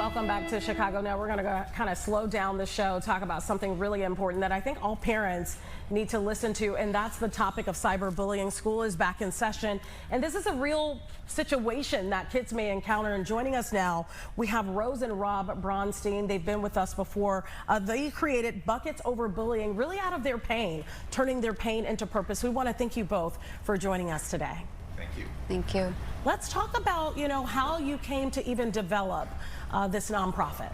Welcome back to Chicago Now. We're going to kind of slow down the show, talk about something really important that I think all parents need to listen to, and that's the topic of cyberbullying. School is back in session, and this is a real situation that kids may encounter. And joining us now, we have Rose and Rob Bronstein. They've been with us before. They created Buckets Over Bullying, really out of their pain, turning their pain into purpose. We want to thank you both for joining us today. Thank you. Thank you. Let's talk about, how you came to even develop this nonprofit.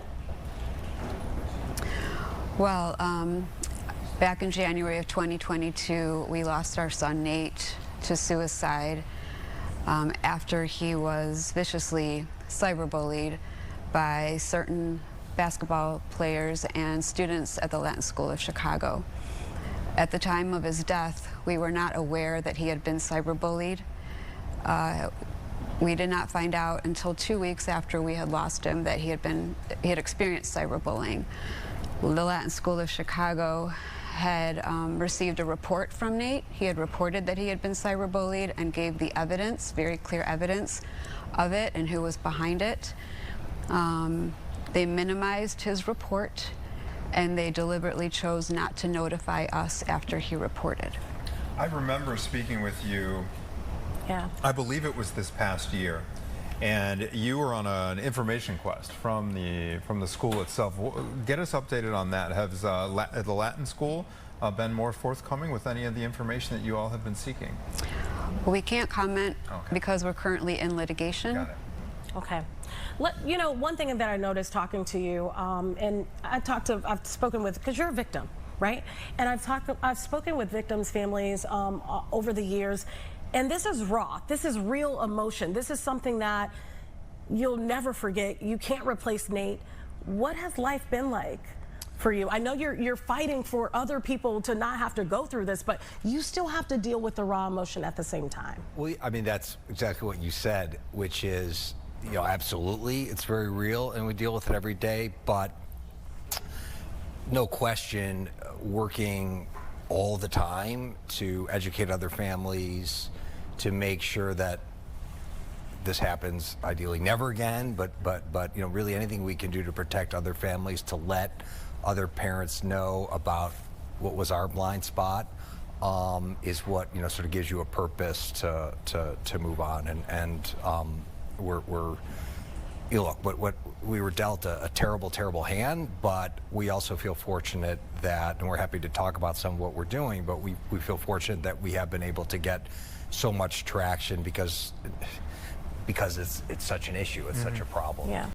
Well, back in January of 2022, we lost our son Nate to suicide after he was viciously cyberbullied by certain basketball players and students at the Latin School of Chicago. At the time of his death, we were not aware that he had been cyberbullied. We did not find out until 2 weeks after we had lost him that he had experienced cyberbullying. The Latin School of Chicago had received a report from Nate. He had reported that he had been cyberbullied and gave the evidence, very clear evidence of it and who was behind it. They minimized his report, and they deliberately chose not to notify us after he reported. I remember speaking with you. Yeah. I believe it was this past year, and you were on an information quest from the school itself. Get us updated on that. Has the Latin School been more forthcoming with any of the information that you all have been seeking? Well, we can't comment because we're currently in litigation. Got it. Okay. One thing that I noticed talking to you, and I've spoken with, because you're a victim, right? And I've spoken with victims' families over the years. And this is raw. This is real emotion. This is something that you'll never forget. You can't replace Nate. What has life been like for you? I know you're fighting for other people to not have to go through this, but you still have to deal with the raw emotion at the same time. Well, I mean, that's exactly what you said, which is, absolutely, it's very real, and we deal with it every day, but no question, working all the time to educate other families, to make sure that this happens ideally never again, but really anything we can do to protect other families, to let other parents know about what was our blind spot, is what sort of gives you a purpose to move on. And look, what we were dealt a terrible hand, but we also feel fortunate that, and we're happy to talk about some of what we're doing, but we feel fortunate that we have been able to get so much traction because it's such an issue, it's such a problem. Yeah.